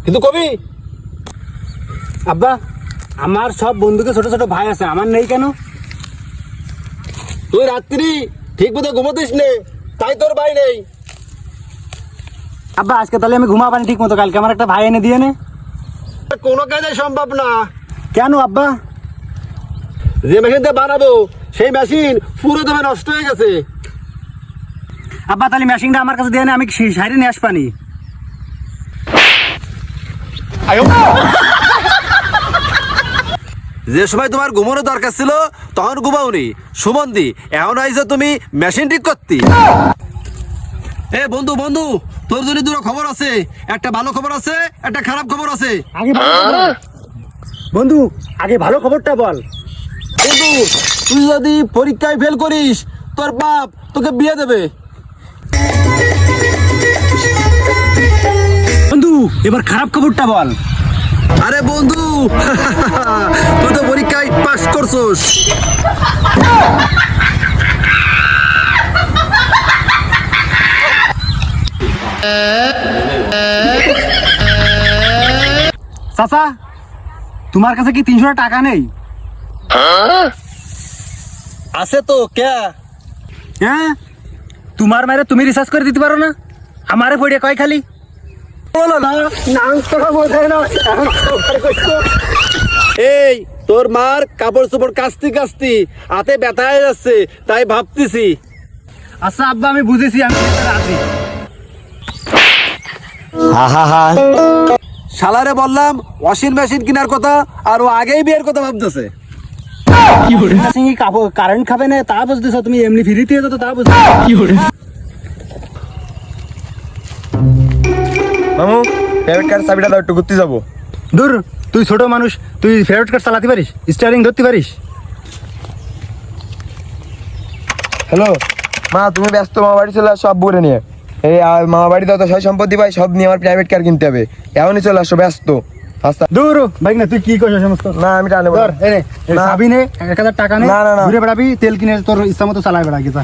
কিন্তু কবি আব্বা আমার সব বন্ধুকে ছোট ছোট ভাই আছে, আমার নেই কেন? তুই রাত্রি ঠিক মতো ঘুমোতিস নে, তাই তোর ভাই নেই। আব্বা আজকে তাহলে আমি ঘুমাবানি ঠিক মতো, কালকে আমার একটা ভাই এনে দিয়ে নে। কোনো কাজে সম্ভব না। কেন আব্বা? যে মেশিনটা বানাবো সেই মেশিন পুরো দমে নষ্ট হয়ে গেছে। আব্বা তাহলে মেশিনটা আমার কাছে দিয়ে নে, আমি সাইরে নিয়ে আসবানি। যে সময় তোমার ঘুমানোর দরকার ছিল তখন ঘুমাওনি সুমন্দি, এখন আইছো তুমি মেশিন ঠিক করতি। এ বন্ধু বন্ধু, তোর জন্য দুটো খবর আছে, একটা ভালো খবর আছে, একটা খারাপ খবর আছে। বন্ধু আগে ভালো খবরটা বল। বন্ধু তুই যদি পরীক্ষায় ফেল করিস তোর বাপ তোকে বিয়ে দেবে। বন্ধু এবার খারাপ খবরটা বল। আরে বন্ধু তুই তো পরীক্ষায় পাস করছস। চাচা তোমার কাছে কি 300 টাকা নেই? আছে তো কে? হ্যাঁ তোমার মায়ের তুমি রিচার্জ করে দিতে পারো না? আমারে পড়ে কয় খালি বলো না, নাম তো বোঝায় না। এই তোর মার কাপড় চোপড় কাস্তি কাস্তি হাতে ব্যথা হয়ে যাচ্ছে, তাই ভাবতেছি। আচ্ছা আব্বা আমি বুঝেছি, আমি আছি। শালারে বললাম ওয়াশিং মেশিন কেনার কথা আর ও আগেই বিয়ের কথা ভাবতেছে। কারেন্ট খাবে না তা বুঝতেছ, তুমি এমনি ফ্রিতে যেত তা বুঝতে। মামু প্রাইভেট কার চাবিটা দাও, একটু ঘুরতে যাবো। দূর, তুই ছোট মানুষ, তুই ফেভারিট কার চালাতে পারিস? স্টিয়ারিং ধরতে পারিস? হ্যালো মা, তুমি ব্যস্ত? মামা বাড়ি চলে আসো আব্বুরে নিয়ে। এই মামা বাড়ি দাও তো সয় সম্পত্তি পাই সব নিয়ে আমার প্রাইভেট কার কিনতে হবে, এখনই চলে আসো ব্যস্ত। আচ্ছা দূর ভাই না, তুই কি করছিস সমস্ত? না আমি টানবো না। সাবি নে 1000 টাকা নে, না, না, না। ঘুরে বেড়াবি, তেল কিনে তোর ইচ্ছা মতো চালাই বেড়া গেছা।